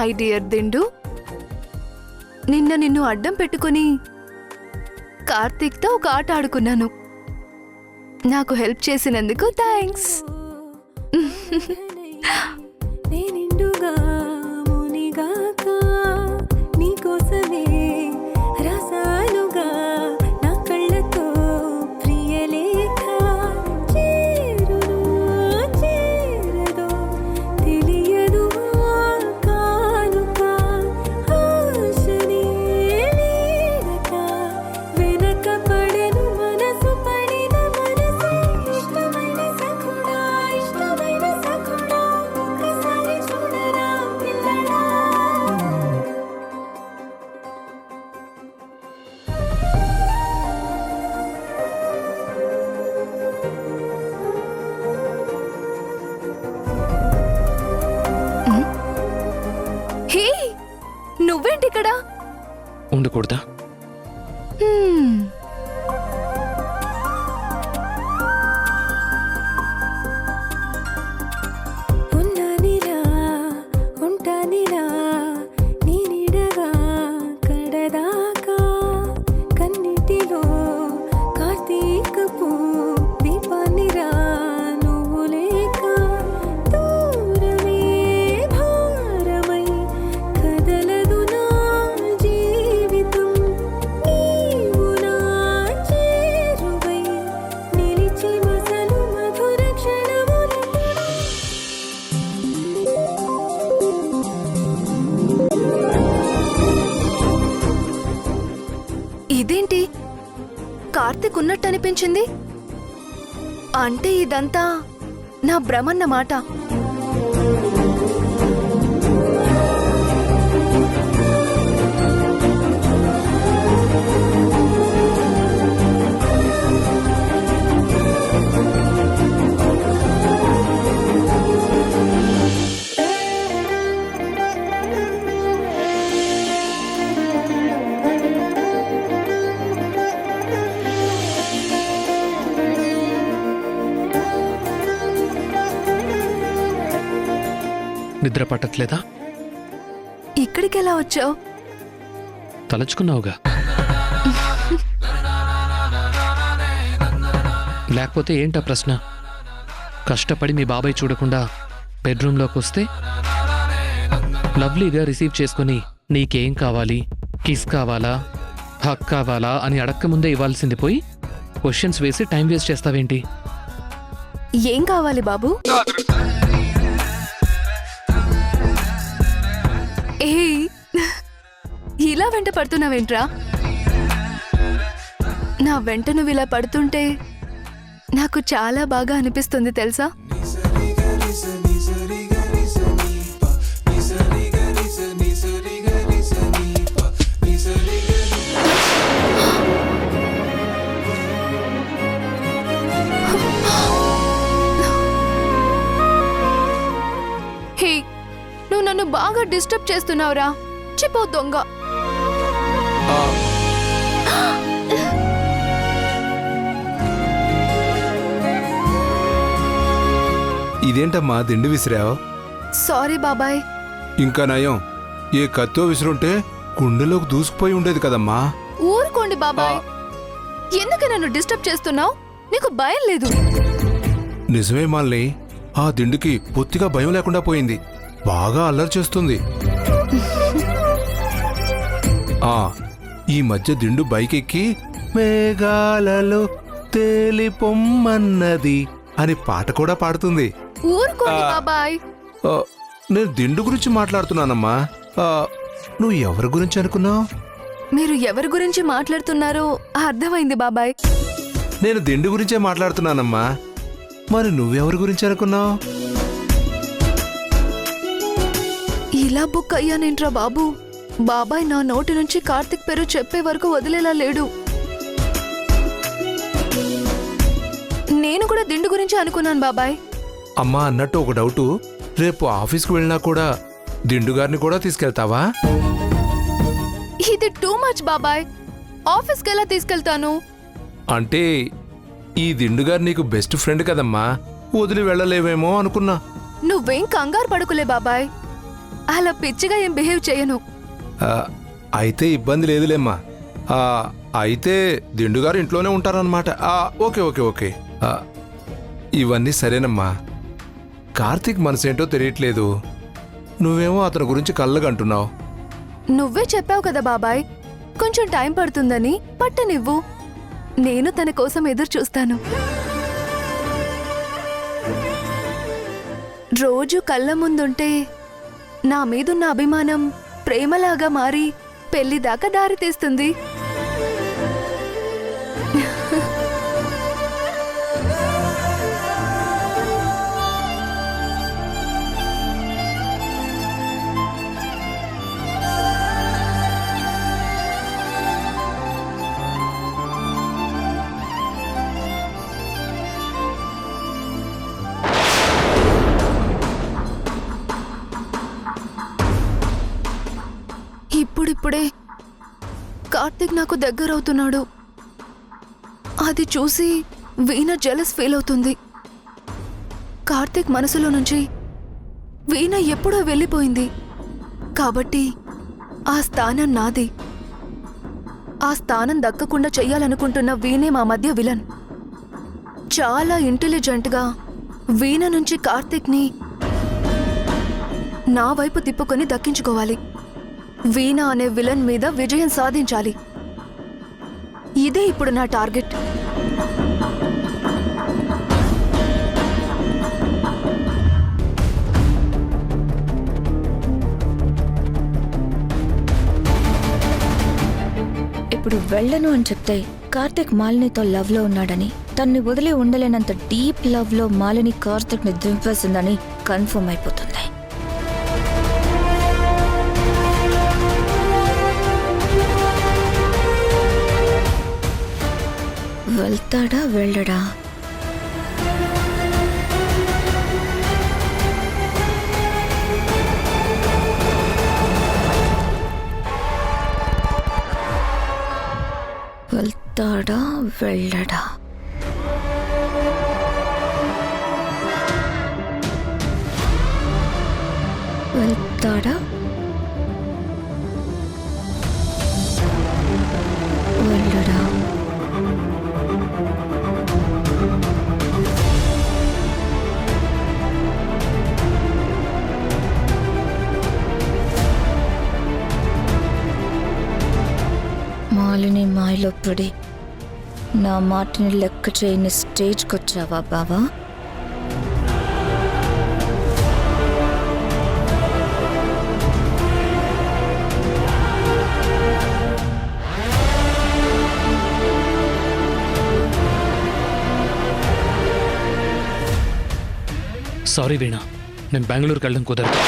My dear దిండు, నిన్ను అడ్డం పెట్టుకుని కార్తీక్తో ఒక ఆట ఆడుకున్నాను. నాకు హెల్ప్ చేసినందుకు థ్యాంక్స్. నువ్వేంటిక్కడ ఉండకూడదా? ఇదేంటి, కార్తీక్ ఉన్నట్టు అనిపించింది. అంటే ఇదంతా నా భ్రమన్నమాట. నిద్ర పట్టట్లేదా? ఇక్కడికి ఎలా వచ్చావు? తలుచుకున్నావుగా. లేకపోతే ఏంటా ప్రశ్న? కష్టపడి మీ బాబాయ్ చూడకుండా బెడ్రూమ్లోకి వస్తే లవ్లీగా రిసీవ్ చేసుకుని నీకేం కావాలి, కిస్ కావాలా, హక్ కావాలా అని అడక్కముందే ఇవ్వాల్సింది పోయి క్వశ్చన్స్ వేసి టైం వేస్ట్ చేస్తావేంటి? ఏం కావాలి బాబు? ఏ ఇలా వెంట పడుతున్నావేంట్రా? నా వెంట నువ్వు ఇలా పడుతుంటే నాకు చాలా బాగా అనిపిస్తుంది తెలుసా? హే, నువ్వు నన్ను బాగా డిస్టర్బ్ చేస్తున్నావురా. చెప్పు దొంగ. ఇదేంటమ్మా దిండు విసిరావు? సారీ బాబాయ్. ఇంకా నయం, ఏ కత్తో విసిరుంటే గుండెలోకి దూసుకుపోయి ఉండేది కదమ్మా. ఊరుకోండి బాబాయ్. ఎందుకు నన్ను డిస్టర్బ్ చేస్తున్నావు? నీకు భయం లేదు? నిజమే మాల్ని, ఆ దిండుకి పొత్తిగా భయం లేకుండా పోయింది. బాగా అల్లరి చేస్తుంది. ఈ మధ్య దిండు బైక్ ఎక్కి మేఘాలలో తేలిపొమ్మన్నది అని పాట కూడా పాడుతుంది. ఊరుకోండి బాబాయ్. నేను దిండు గురించి మాట్లాడుతున్నానమ్మా. నువ్వు ఎవరి గురించి అనుకున్నావు? మీరు ఎవరి గురించి మాట్లాడుతున్నారో అర్థమైంది బాబాయ్. నేను దిండు గురించే మాట్లాడుతున్నానమ్మా. మరి నువ్వెవరి గురించి అనుకున్నావు? ఇలా బుక్ అయ్యానేంట్రా బాబు. బాబాయ్ నా నోటి నుంచి కార్తీక్ పేరు చెప్పే వరకు వదిలేలా లేడు. నేను కూడా దిండు గురించి అనుకున్నాను బాబాయ్. అమ్మా అన్నట్టు ఒక డౌటు, రేపు ఆఫీస్కి వెళ్ళినా కూడా దిండు గారిని కూడా తీసుకెళ్తావా? ఇది టూ మచ్ బాబాయ్. ఆఫీస్కి ఎలా తీసుకెళ్తాను? అంటే ఈ దిండు గారు నీకు బెస్ట్ ఫ్రెండ్ కదమ్మా, వదిలి వెళ్ళలేవేమో అనుకున్నా. నువ్వేం కంగారు పడుకులే బాబాయ్. అలా పిచ్చిగా ఏం బిహేవ్ చేయను. ఆ, అయితే ఇబ్బంది లేదులేమ్మా. ఆ, అయితే దిండుగారు ఇంట్లోనే ఉంటారన్నమాట. Okay okay okay. ఇవన్నీ సరేనమ్మా. కార్తీక్ మనసేంటో తెలియట్లేదు. నువ్వేమో అతని గురించి కళ్ళగంటున్నావు. నువ్వే చెప్పావు కదా బాబాయ్, కొంచెం టైం పడుతుందని. పట్టనివ్వు, నేను తన కోసం ఎదురు చూస్తాను. రోజు కళ్ళ ముందుంటే నా మీదున్న అభిమానం ప్రేమలాగా మారి పెళ్లి దాకా దారి తీస్తుంది. ఇప్పుడిప్పుడే కార్తీక్ నాకు దగ్గరవుతున్నాడు. అది చూసి వీణ జెలస్ ఫీల్ అవుతుంది. కార్తీక్ మనసులో నుంచి వీణ ఎప్పుడో వెళ్ళిపోయింది కాబట్టి ఆ స్థానం నాది. ఆ స్థానం దక్కకుండా చెయ్యాలనుకుంటున్న వీణే మా మధ్య విలన్. చాలా ఇంటెలిజెంట్గా వీణ నుంచి కార్తీక్ని నా వైపు తిప్పుకొని దక్కించుకోవాలి. వీణ అనే విలన్ మీద విజయం సాధించాలి. ఇదే ఇప్పుడు నా టార్గెట్. ఇప్పుడు వెళ్ళను అని చెప్తే కార్తిక్ మాలినితో లవ్ లో ఉన్నాడని, తన్ని వదిలి ఉండలేనంత డీప్ లవ్ లో మాలిని కార్తిక్ ని దింపేసిందని కన్ఫర్మ్ అయిపోతుంది. వెళ్తాడా వెళ్ళడా? వెళ్తాడా వెళ్ళడా? వెళ్తాడా వెళ్ళడా? మాలిని మాయలో పడి నా మాటని లెక్క చేయని స్టేజ్కి వచ్చావా బావా? సారీ వీణ, నేను బెంగళూరుకి వెళ్ళడం కుదరదు.